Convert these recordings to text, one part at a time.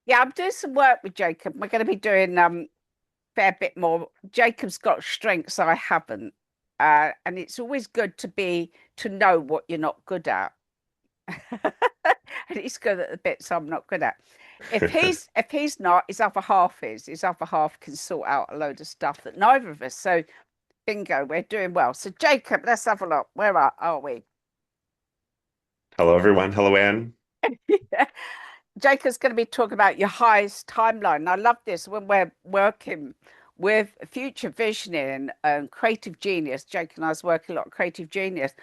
Yeah, I'm doing some work with Jacob. We're going to be doing fair bit more. Jacob's got strengths I haven't, and it's always good to know what you're not good at. And he's good at the bits I'm not good at. If he's not, his other half is. His other half can sort out a load of stuff that neither of us. So bingo, we're doing well. So Jacob, let's have a look. Where are we? Hello, everyone. Hello, Anne. Jacob's going to be talking about your highest timeline. And I love this when we're working with future visioning and creative genius. Jake and I was working a lot of creative genius.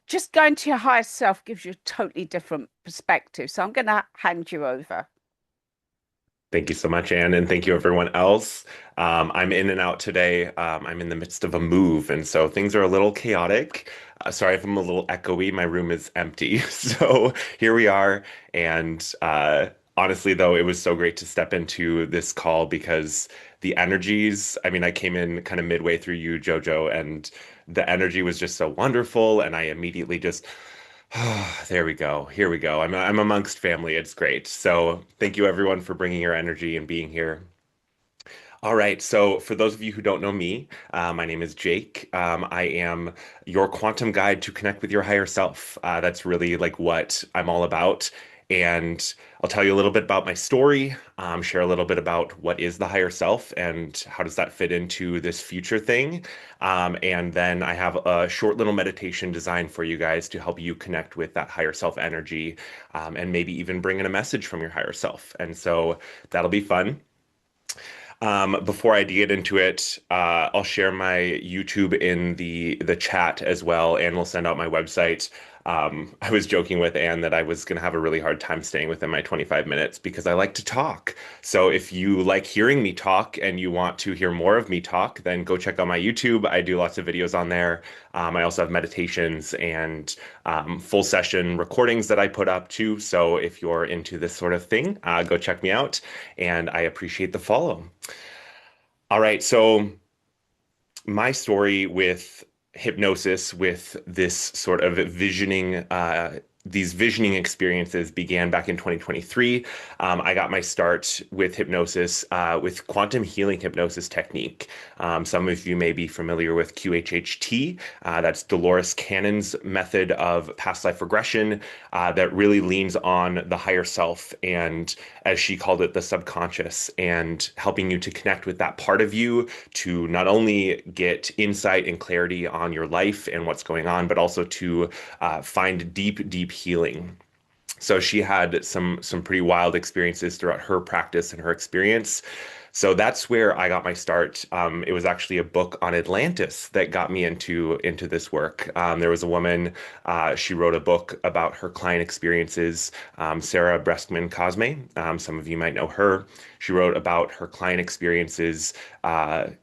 Just going to your highest self gives you a totally different perspective. So I'm going to hand you over. Thank you so much, Anne, and thank you, everyone else. I'm in and out today. I'm in the midst of a move, and so things are a little chaotic. Sorry if I'm a little echoey. My room is empty. So here we are. And honestly, though, it was so great to step into this call because the energies, I mean, I came in kind of midway through you, Jojo, and the energy was just so wonderful. And I immediately just there we go. Here we go. I'm amongst family. It's great. So thank you everyone for bringing your energy and being here. All right. So for those of you who don't know me, my name is Jake. I am your quantum guide to connect with your higher self. That's really like what I'm all about. And I'll tell you a little bit about my story, share a little bit about what is the higher self and how does that fit into this future thing. And then I have a short little meditation designed for you guys to help you connect with that higher self energy, and maybe even bring in a message from your higher self. And so that'll be fun. Before I get into it, I'll share my YouTube in the chat as well, and we'll send out my website. I was joking with Anne that I was going to have a really hard time staying within my 25 minutes because I like to talk. So if you like hearing me talk and you want to hear more of me talk, then go check out my YouTube. I do lots of videos on there. I also have meditations and full session recordings that I put up too. So if you're into this sort of thing, go check me out. And I appreciate the follow. All right, so my story with hypnosis, with this sort of visioning, these visioning experiences began back in 2023. I got my start with hypnosis, with quantum healing hypnosis technique. Some of you may be familiar with QHHT. That's Dolores Cannon's method of past life regression, that really leans on the higher self and, as she called it, the subconscious, and helping you to connect with that part of you to not only get insight and clarity on your life and what's going on, but also to find deep, deep healing. So she had some pretty wild experiences throughout her practice and her experience. So that's where I got my start. It was actually a book on Atlantis that got me into this work. There was a woman, she wrote a book about her client experiences, Sarah Breskman Cosme. Some of you might know her. She wrote about her client experiences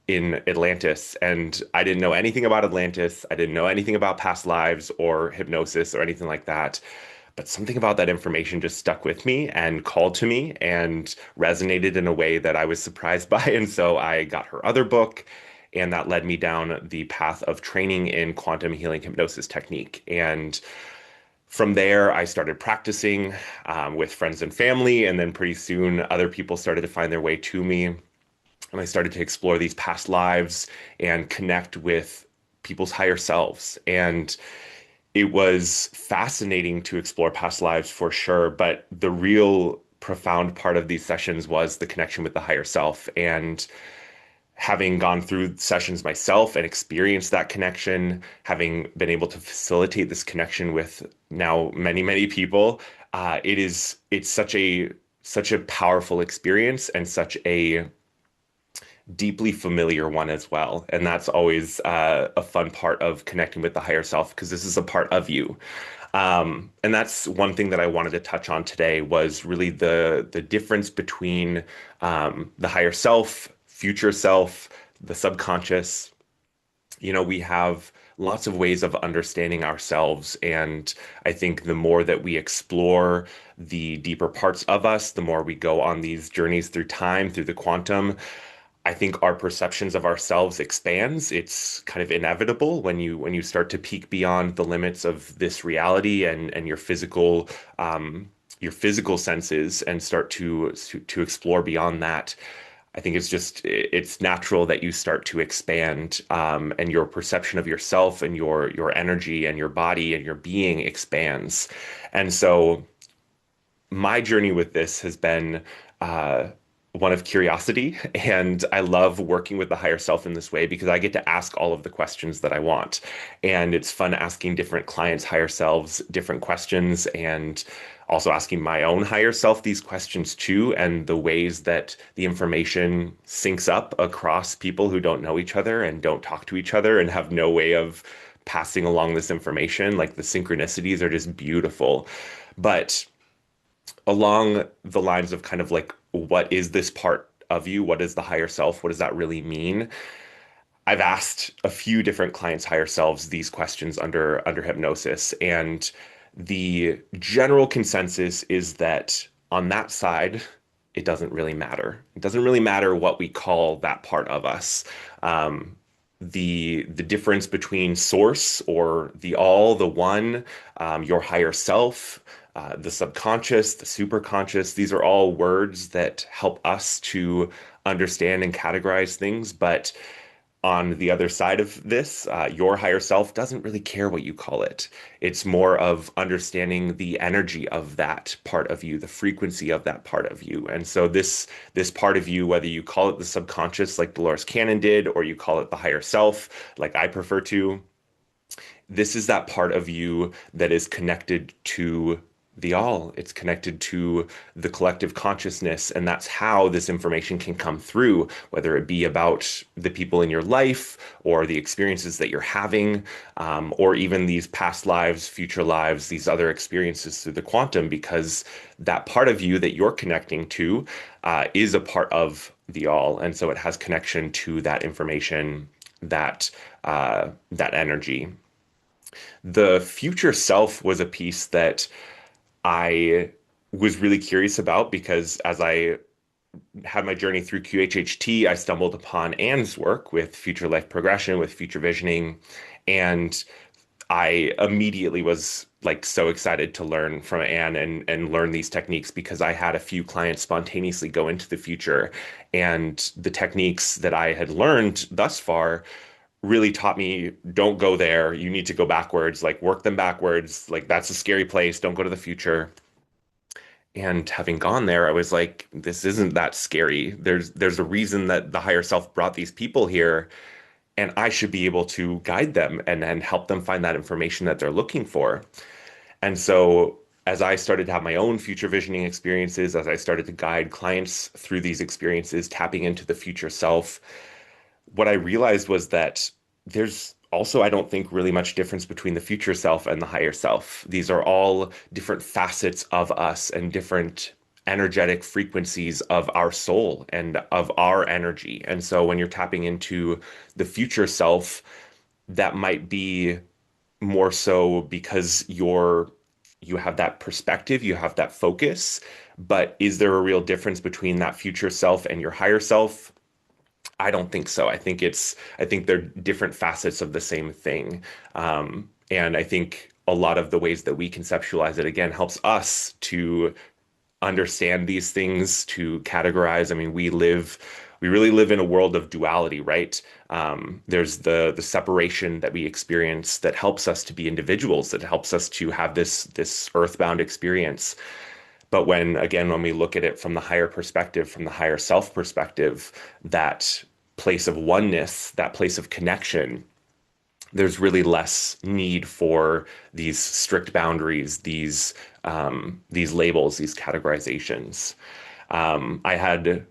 in Atlantis, and I didn't know anything about Atlantis. I didn't know anything about past lives or hypnosis or anything like that. But something about that information just stuck with me and called to me and resonated in a way that I was surprised by. And so I got her other book, and that led me down the path of training in quantum healing hypnosis technique. And from there, I started practicing with friends and family. And then pretty soon, other people started to find their way to me. And I started to explore these past lives and connect with people's higher selves. And it was fascinating to explore past lives for sure, but the real profound part of these sessions was the connection with the higher self. And having gone through sessions myself and experienced that connection, having been able to facilitate this connection with now many, many people, it's such a powerful experience and such a deeply familiar one as well. And that's always a fun part of connecting with the higher self because this is a part of you. And that's one thing that I wanted to touch on today was really the difference between the higher self, future self, the subconscious. You know, we have lots of ways of understanding ourselves. And I think the more that we explore the deeper parts of us, the more we go on these journeys through time, through the quantum, I think our perceptions of ourselves expands. It's kind of inevitable when you start to peek beyond the limits of this reality and your physical your physical senses and start to explore beyond that, I think it's natural that you start to expand, and your perception of yourself and your energy and your body and your being expands. And so my journey with this has been uh, one of curiosity, and I love working with the higher self in this way because I get to ask all of the questions that I want. And it's fun asking different clients' higher selves different questions, and also asking my own higher self these questions too, and the ways that the information syncs up across people who don't know each other and don't talk to each other and have no way of passing along this information. Like the synchronicities are just beautiful. But along the lines of kind of like, what is this part of you? What is the higher self? What does that really mean? I've asked a few different clients' higher selves these questions under hypnosis, and the general consensus is that on that side, it doesn't really matter. It doesn't really matter what we call that part of us. Um, the difference between source or the all, the one, your higher self, the subconscious, the superconscious, these are all words that help us to understand and categorize things. But on the other side of this, your higher self doesn't really care what you call it. It's more of understanding the energy of that part of you, the frequency of that part of you. And so this part of you, whether you call it the subconscious like Dolores Cannon did, or you call it the higher self like I prefer to, this is that part of you that is connected to the all. It's connected to the collective consciousness. And that's how this information can come through, whether it be about the people in your life or the experiences that you're having, or even these past lives, future lives, these other experiences through the quantum, because that part of you that you're connecting to is a part of the all. And so it has connection to that information, that energy. The future self was a piece that I was really curious about because as I had my journey through QHHT, I stumbled upon Anne's work with future life progression, with future visioning, and I immediately was like so excited to learn from Anne and learn these techniques because I had a few clients spontaneously go into the future, and the techniques that I had learned thus far really taught me, don't go there. You need to go backwards, like work them backwards. Like that's a scary place. Don't go to the future. And having gone there, I was like, this isn't that scary. There's a reason that the higher self brought these people here, and I should be able to guide them and help them find that information that they're looking for. And so as I started to have my own future visioning experiences, as I started to guide clients through these experiences, tapping into the future self, what I realized was that there's also, I don't think, really much difference between the future self and the higher self. These are all different facets of us and different energetic frequencies of our soul and of our energy. And so when you're tapping into the future self, that might be more so because you have that perspective, you have that focus, but is there a real difference between that future self and your higher self? I don't think so. I think they're different facets of the same thing. And I think a lot of the ways that we conceptualize it again helps us to understand these things, to categorize. I mean, we really live in a world of duality, right? There's the separation that we experience that helps us to be individuals, that helps us to have this earthbound experience. But when we look at it from the higher perspective, from the higher self perspective, that place of oneness, that place of connection, there's really less need for these strict boundaries, these labels, these categorizations. I had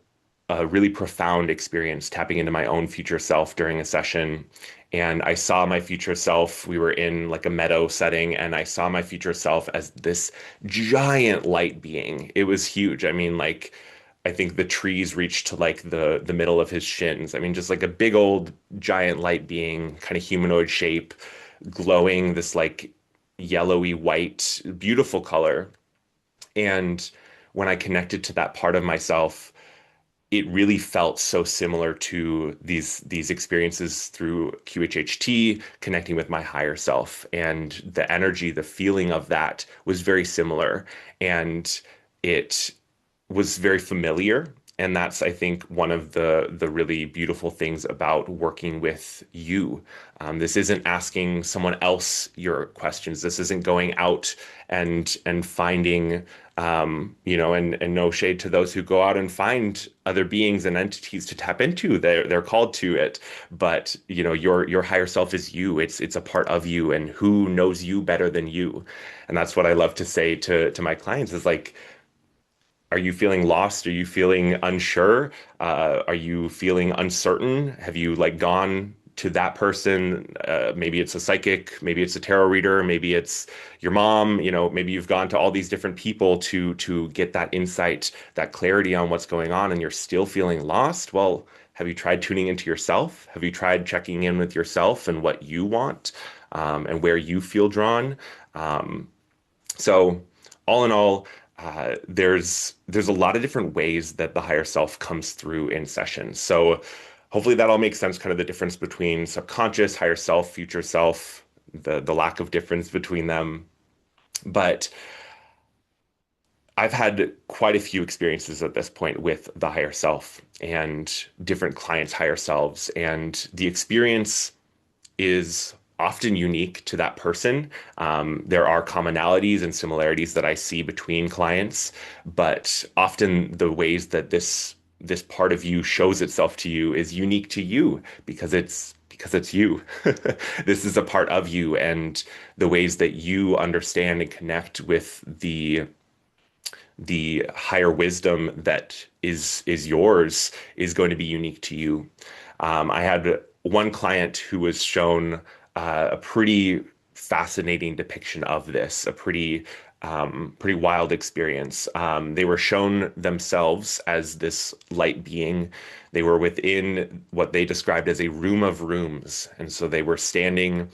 a really profound experience tapping into my own future self during a session. And I saw my future self. We were in like a meadow setting, and I saw my future self as this giant light being. It was huge. I mean, like, I think the trees reached to like the middle of his shins. I mean, just like a big old giant light being, kind of humanoid shape, glowing this like yellowy white, beautiful color. And when I connected to that part of myself, it really felt so similar to these experiences through QHHT, connecting with my higher self, and the energy, the feeling of that was very similar, and it was very familiar. And that's, I think, one of the really beautiful things about working with you. This isn't asking someone else your questions. This isn't going out and finding, and no shade to those who go out and find other beings and entities to tap into. They're called to it, but your higher self is you. It's a part of you, and who knows you better than you? And that's what I love to say to my clients is like, are you feeling lost? Are you feeling unsure? Are you feeling uncertain? Have you like gone to that person? Maybe it's a psychic, maybe it's a tarot reader, maybe it's your mom, maybe you've gone to all these different people to get that insight, that clarity on what's going on, and you're still feeling lost. Well, have you tried tuning into yourself? Have you tried checking in with yourself and what you want, and where you feel drawn? Um, so all in all, there's a lot of different ways that the higher self comes through in sessions. So hopefully that all makes sense, kind of the difference between subconscious, higher self, future self, the lack of difference between them. But I've had quite a few experiences at this point with the higher self and different clients' higher selves, and the experience is often unique to that person. There are commonalities and similarities that I see between clients, but often the ways that this part of you shows itself to you is unique to you because it's you. This is a part of you, and the ways that you understand and connect with the higher wisdom that is yours is going to be unique to you. I had one client who was shown a pretty fascinating depiction of this, a pretty wild experience. They were shown themselves as this light being. They were within what they described as a room of rooms, and so they were standing,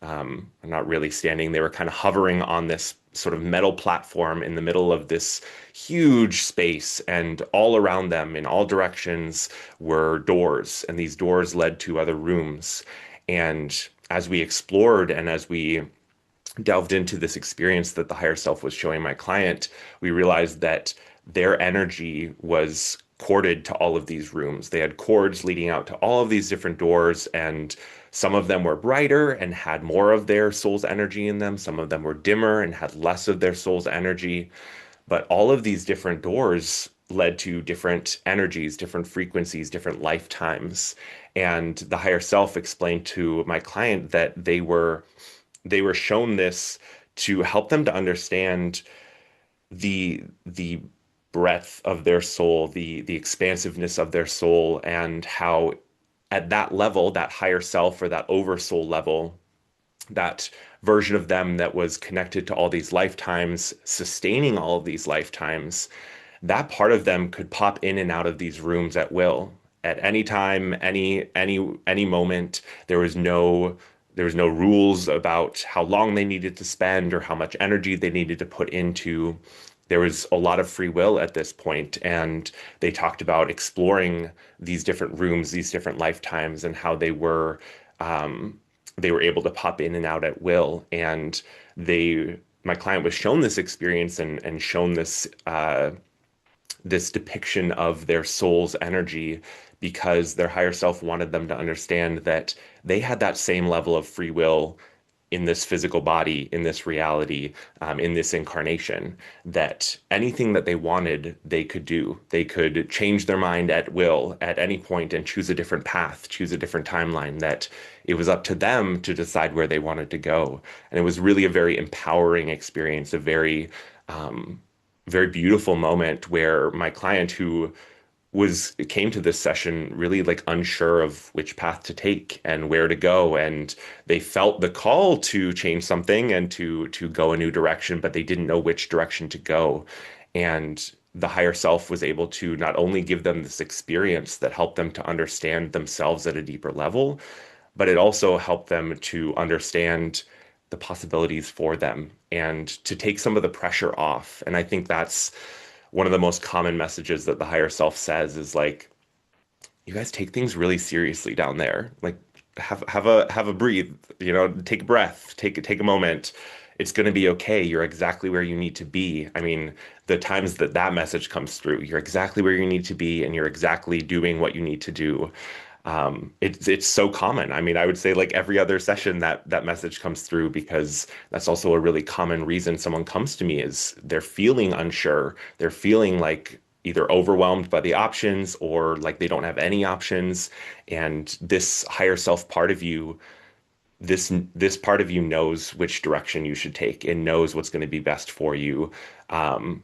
not really standing, they were kind of hovering on this sort of metal platform in the middle of this huge space, and all around them in all directions were doors, and these doors led to other rooms. And as we explored and as we delved into this experience that the higher self was showing my client, we realized that their energy was corded to all of these rooms. They had cords leading out to all of these different doors, and some of them were brighter and had more of their soul's energy in them. Some of them were dimmer and had less of their soul's energy. But all of these different doors led to different energies, different frequencies, different lifetimes. And the higher self explained to my client that they were shown this to help them to understand the breadth of their soul, the expansiveness of their soul, and how at that level, that higher self or that oversoul level, that version of them that was connected to all these lifetimes, sustaining all of these lifetimes, that part of them could pop in and out of these rooms at will, at any time, any moment. There was no rules about how long they needed to spend or how much energy they needed to put into. There was a lot of free will at this point, and they talked about exploring these different rooms, these different lifetimes, and how they were able to pop in and out at will. And my client was shown this experience and shown this depiction of their soul's energy because their higher self wanted them to understand that they had that same level of free will in this physical body, in this reality, in this incarnation, that anything that they wanted, they could do. They could change their mind at will at any point and choose a different path, choose a different timeline, that it was up to them to decide where they wanted to go. And it was really a very empowering experience, a very beautiful moment where my client who came to this session really like unsure of which path to take and where to go, and they felt the call to change something and to go a new direction, but they didn't know which direction to go. And the higher self was able to not only give them this experience that helped them to understand themselves at a deeper level, but it also helped them to understand the possibilities for them and to take some of the pressure off. And I think one of the most common messages that the higher self says is like, you guys take things really seriously down there. Like have a breathe, take a breath, take a moment. It's going to be okay. You're exactly where you need to be. I mean, the times that that message comes through, you're exactly where you need to be and you're exactly doing what you need to do. It's so common. I mean, I would say like every other session that message comes through because that's also a really common reason someone comes to me is they're feeling unsure. They're feeling like either overwhelmed by the options or like they don't have any options. And this higher self part of you, this part of you knows which direction you should take and knows what's going to be best for you. Um,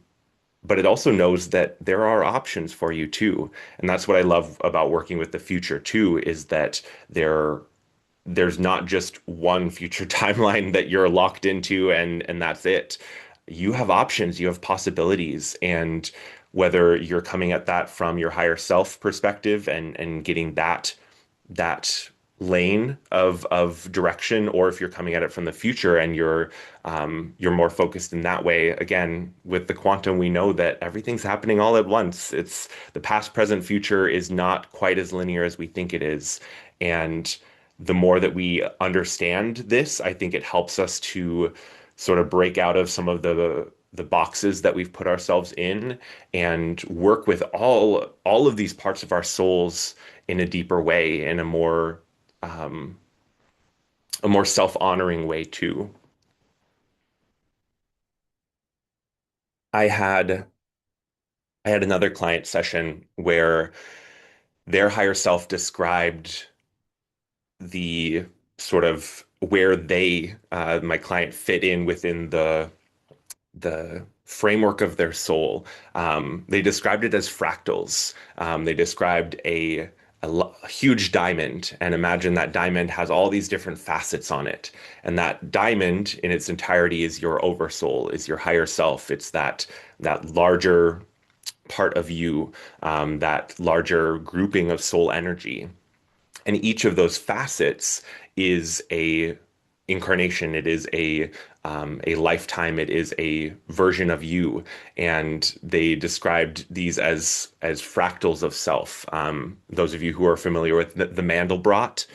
but it also knows that there are options for you too. And that's what I love about working with the future too, is that there's not just one future timeline that you're locked into and that's it. You have options, you have possibilities, and whether you're coming at that from your higher self perspective and getting that lane of direction, or if you're coming at it from the future and you're more focused in that way. Again, with the quantum, we know that everything's happening all at once. It's the past, present, future is not quite as linear as we think it is. And the more that we understand this, I think it helps us to sort of break out of some of the boxes that we've put ourselves in and work with all of these parts of our souls in a deeper way, in um, a more self-honoring way too. I had I had another client session where their higher self described the sort of where my client fit in within the framework of their soul. They described it as fractals. They described a huge diamond, and imagine that diamond has all these different facets on it. And that diamond in its entirety is your oversoul, is your higher self. It's that larger part of you, that larger grouping of soul energy. And each of those facets is a incarnation. It is a lifetime. It is a version of you. And they described these as fractals of self. Those of you who are familiar with the Mandelbrot,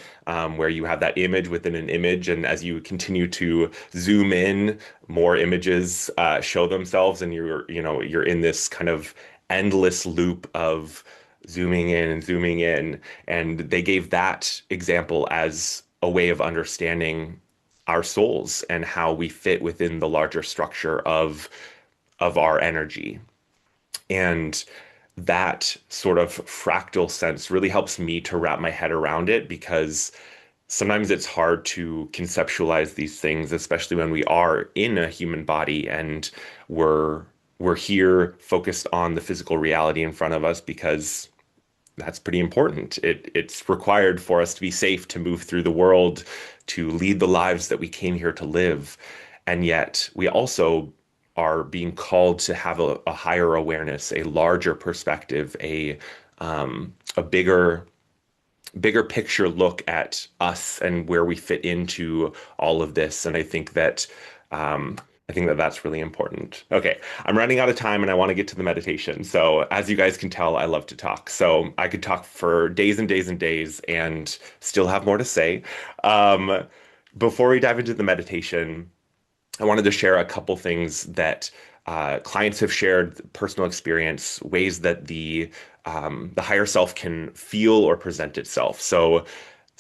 where you have that image within an image, and as you continue to zoom in, more images show themselves, and you're in this kind of endless loop of zooming in and zooming in. And they gave that example as a way of understanding our souls and how we fit within the larger structure of our energy. And that sort of fractal sense really helps me to wrap my head around it because sometimes it's hard to conceptualize these things, especially when we are in a human body and we're we're here focused on the physical reality in front of us because that's pretty important. It's required for us to be safe, to move through the world, to lead the lives that we came here to live. And yet we also are being called to have a higher awareness, a larger perspective, a bigger picture look at us and where we fit into all of this. And um, I think that that's really important. Okay, I'm running out of time and I want to get to the meditation. So as you guys can tell, I love to talk. So I could talk for days and days and days and still have more to say. Um, Before we dive into the meditation, I wanted to share a couple things that clients have shared, personal experience, ways that the higher self can feel or present itself. So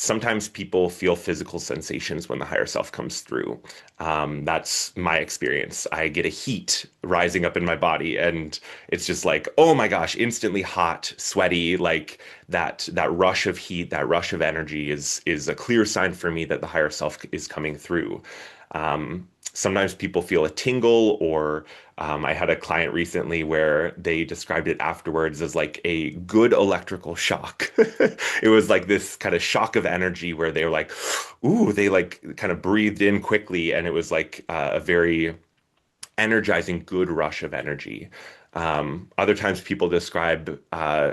sometimes people feel physical sensations when the higher self comes through. That's my experience. I get a heat rising up in my body, and it's just like, oh my gosh, instantly hot, sweaty, like that rush of heat, that rush of energy is a clear sign for me that the higher self is coming through. Sometimes people feel a tingle, or I had a client recently where they described it afterwards as like a good electrical shock. It was like this kind of shock of energy where they were like, ooh, they like kind of breathed in quickly, and it was like a very energizing, good rush of energy. Other times people describe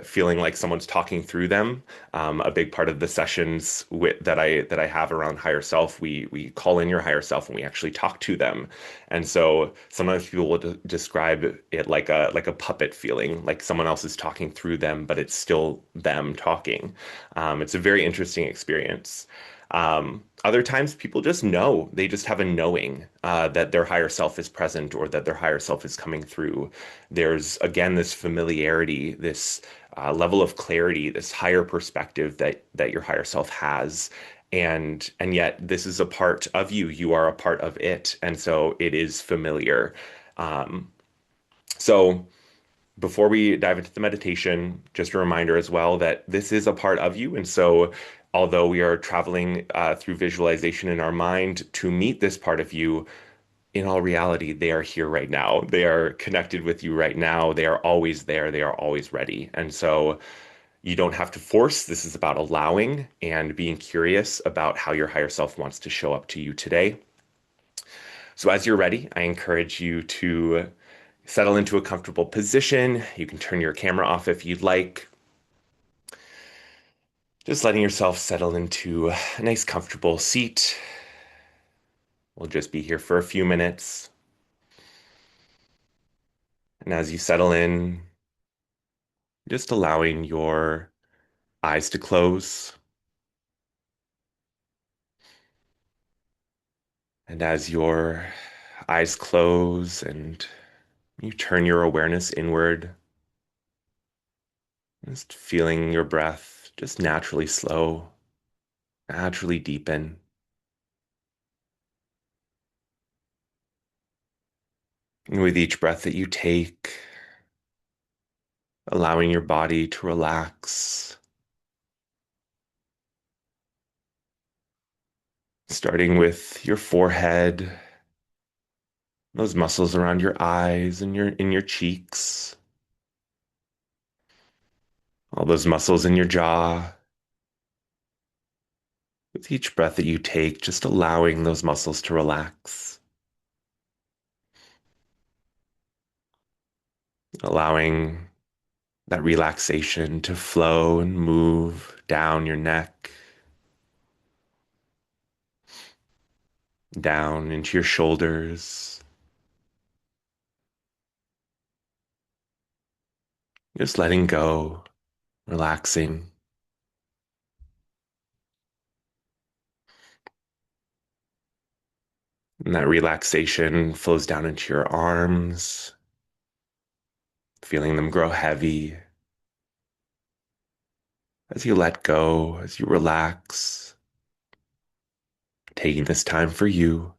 feeling like someone's talking through them. A big part of the sessions that I have around higher self, we call in your higher self and we actually talk to them. And so sometimes people will describe it like a puppet feeling, like someone else is talking through them, but it's still them talking. It's a very interesting experience. Other times people just know, they just have a knowing that their higher self is present or that their higher self is coming through. There's again this familiarity, this level of clarity, this higher perspective that your higher self has. And yet this is a part of you. You are a part of it. And so it is familiar. Um, so before we dive into the meditation, just a reminder as well that this is a part of you. And so, although we are traveling through visualization in our mind to meet this part of you, in all reality, they are here right now. They are connected with you right now. They are always there. They are always ready. And so, you don't have to force. This is about allowing and being curious about how your higher self wants to show up to you today. So, as you're ready, I encourage you to settle into a comfortable position. You can turn your camera off if you'd like. Just letting yourself settle into a nice, comfortable seat. We'll just be here for a few minutes. And as you settle in, just allowing your eyes to close. And as your eyes close and you turn your awareness inward, just feeling your breath just naturally slow, naturally deepen. And with each breath that you take, allowing your body to relax, starting with your forehead, those muscles around your eyes and your cheeks, all those muscles in your jaw. With each breath that you take, just allowing those muscles to relax, allowing that relaxation to flow and move down your neck, down into your shoulders, just letting go, relaxing. And that relaxation flows down into your arms, feeling them grow heavy as you let go, as you relax, taking this time for you.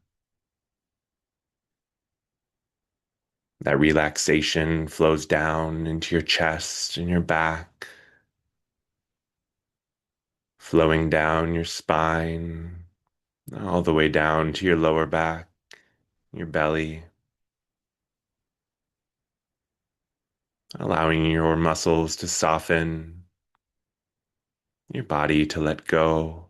That relaxation flows down into your chest and your back, flowing down your spine, all the way down to your lower back, your belly, allowing your muscles to soften, your body to let go.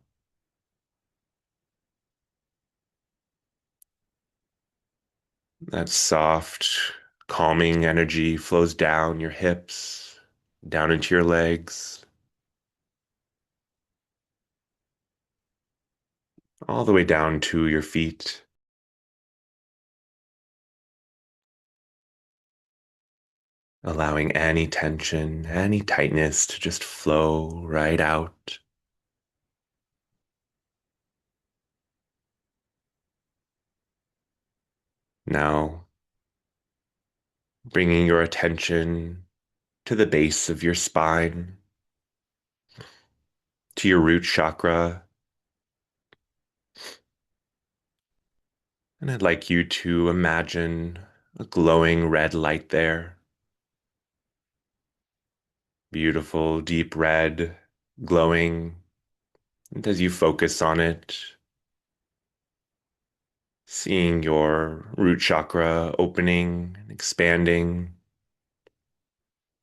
That soft, calming energy flows down your hips, down into your legs, all the way down to your feet. Allowing any tension, any tightness to just flow right out. Now, bringing your attention to the base of your spine, to your root chakra. And I'd like you to imagine a glowing red light there. Beautiful, deep red, glowing. And as you focus on it, seeing your root chakra opening and expanding,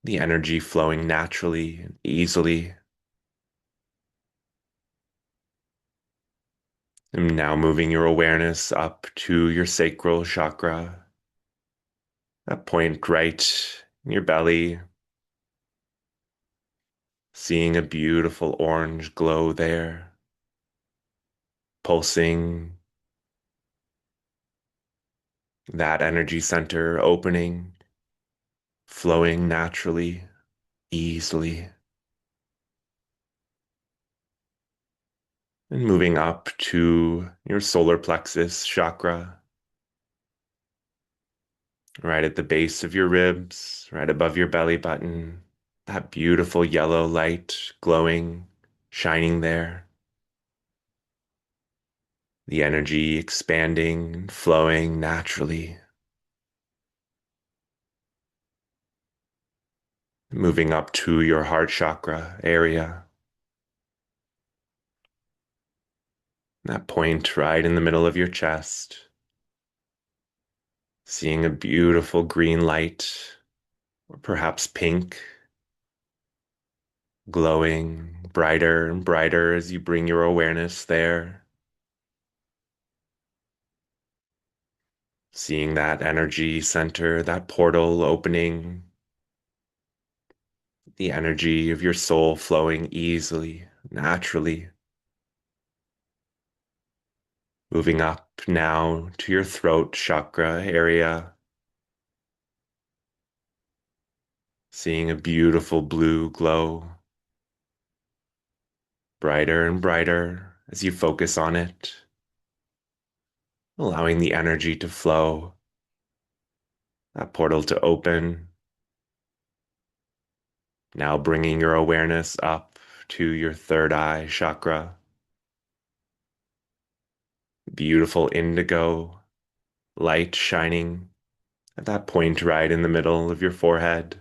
the energy flowing naturally and easily. And now moving your awareness up to your sacral chakra, that point right your belly, seeing a beautiful orange glow there, pulsing, that energy center opening, flowing naturally, easily, and moving up to your solar plexus chakra, right at the base of your ribs, right above your belly button, that beautiful yellow light glowing, shining there, the energy expanding and flowing naturally, moving up to your heart chakra area, that point right in the middle of your chest, seeing a beautiful green light, or perhaps pink, glowing brighter and brighter as you bring your awareness there, seeing that energy center, that portal opening, the energy of your soul flowing easily, naturally, moving up now to your throat chakra area, seeing a beautiful blue glow, brighter and brighter as you focus on it, allowing the energy to flow, that portal to open. Now bringing your awareness up to your third eye chakra, beautiful indigo light shining at that point right in the middle of your forehead.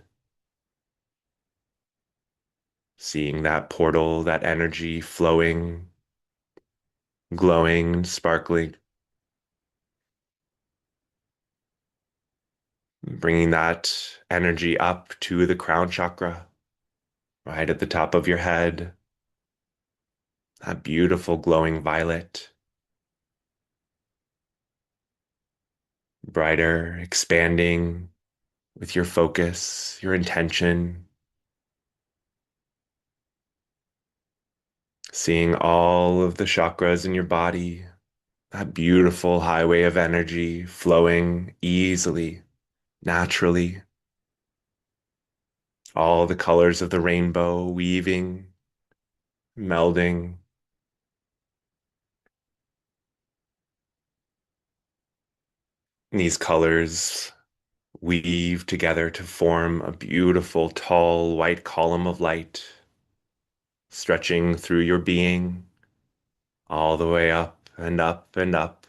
Seeing that portal, that energy flowing, glowing, sparkling, bringing that energy up to the crown chakra, right at the top of your head. That beautiful glowing violet, brighter, expanding with your focus, your intention, seeing all of the chakras in your body, that beautiful highway of energy flowing easily, naturally, all the colors of the rainbow weaving, melding. These colors weave together to form a beautiful, tall, white column of light, stretching through your being, all the way up and up and up.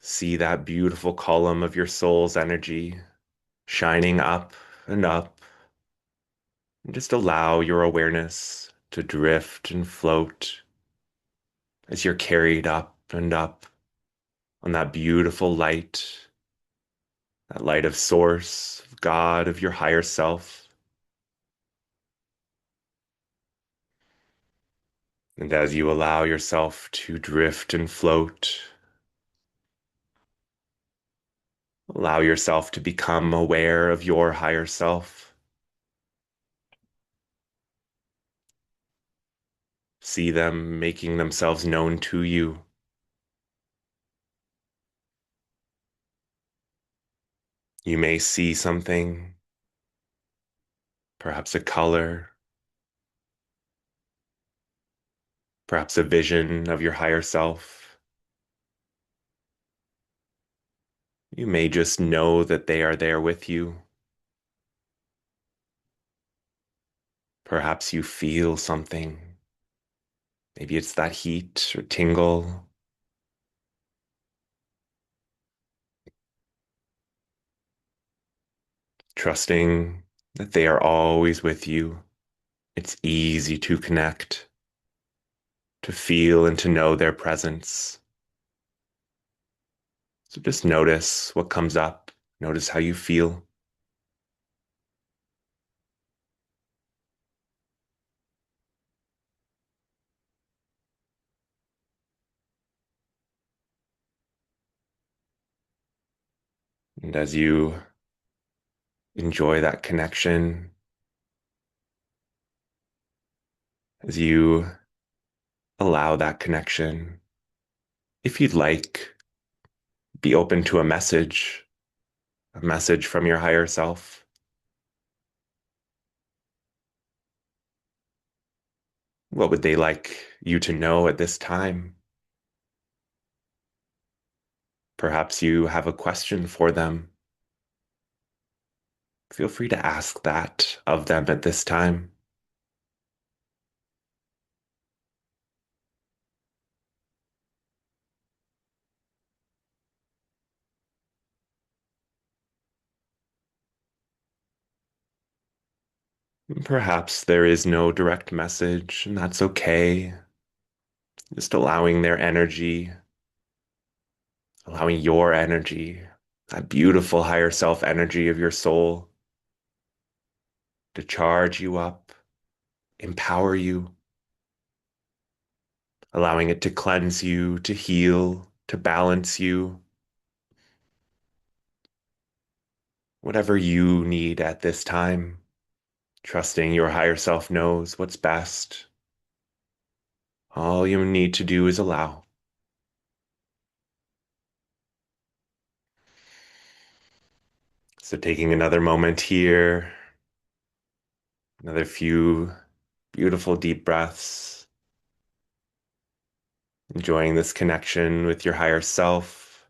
See that beautiful column of your soul's energy shining up and up. And just allow your awareness to drift and float as you're carried up and up on that beautiful light, that light of source, of God, of your higher self. And as you allow yourself to drift and float, allow yourself to become aware of your higher self. See them making themselves known to you. You may see something, perhaps a color, perhaps a vision of your higher self. You may just know that they are there with you. Perhaps you feel something. Maybe it's that heat or tingle. Trusting that they are always with you. It's easy to connect, to feel and to know their presence. So just notice what comes up. Notice how you feel. And as you enjoy that connection, as you allow that connection, if you'd like, be open to a message from your higher self. What would they like you to know at this time? Perhaps you have a question for them. Feel free to ask that of them at this time. Perhaps there is no direct message, and that's okay. Just allowing their energy, allowing your energy, that beautiful higher self energy of your soul to charge you up, empower you, allowing it to cleanse you, to heal, to balance you. Whatever you need at this time, trusting your higher self knows what's best. All you need to do is allow. So, taking another moment here, another few beautiful deep breaths, enjoying this connection with your higher self,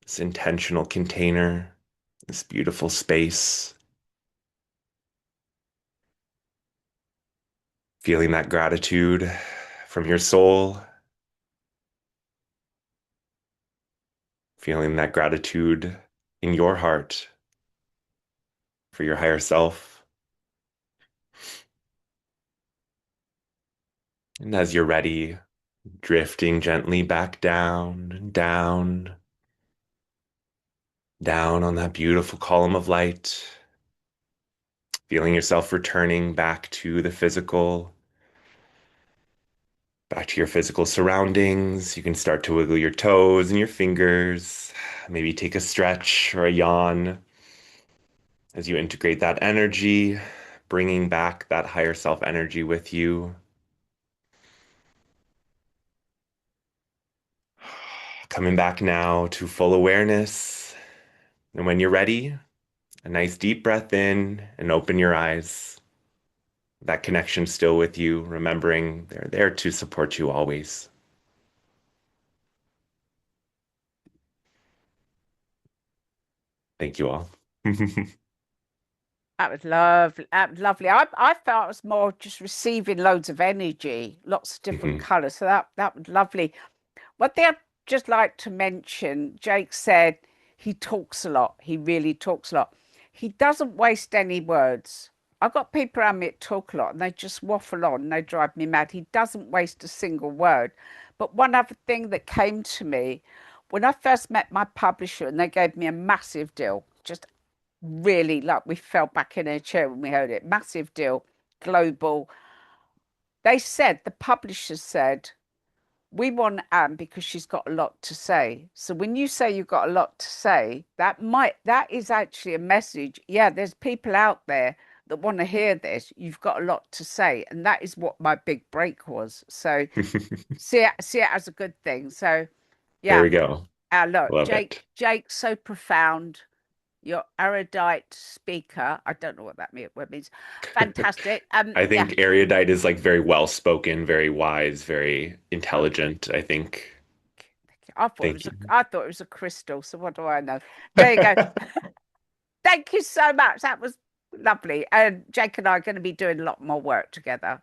this intentional container, this beautiful space, feeling that gratitude from your soul, feeling that gratitude in your heart for your higher self. And as you're ready, drifting gently back down, down, down on that beautiful column of light, feeling yourself returning back to the physical, back to your physical surroundings. You can start to wiggle your toes and your fingers, maybe take a stretch or a yawn as you integrate that energy, bringing back that higher self energy with you. Coming back now to full awareness. And when you're ready, a nice deep breath in and open your eyes. That connection still with you, remembering they're there to support you always. Thank you all. That was lovely. That was lovely. I felt I was more just receiving loads of energy, lots of different Mhm. colours. So that was lovely. One thing I'd just like to mention, Jake said he talks a lot. He really talks a lot. He doesn't waste any words. I've got people around me that talk a lot and they just waffle on and they drive me mad. He doesn't waste a single word. But one other thing that came to me when I first met my publisher and they gave me a massive deal, just really like we fell back in a chair when we heard it, massive deal, global. They said, the publisher said, we want Anne because she's got a lot to say. So when you say you've got a lot to say, that is actually a message. Yeah, there's people out there that want to hear this. You've got a lot to say, and that is what my big break was. So see it as a good thing. So There yeah, we go. look, Love it. Jake's so profound. You're erudite speaker. I don't know what that word means. Fantastic. I Yeah, think erudite is like very well spoken, very wise, very intelligent, I think. Thank you. I thought it was a crystal. So what do I know? There you go. Thank you so much. That was lovely. And Jake and I are going to be doing a lot more work together.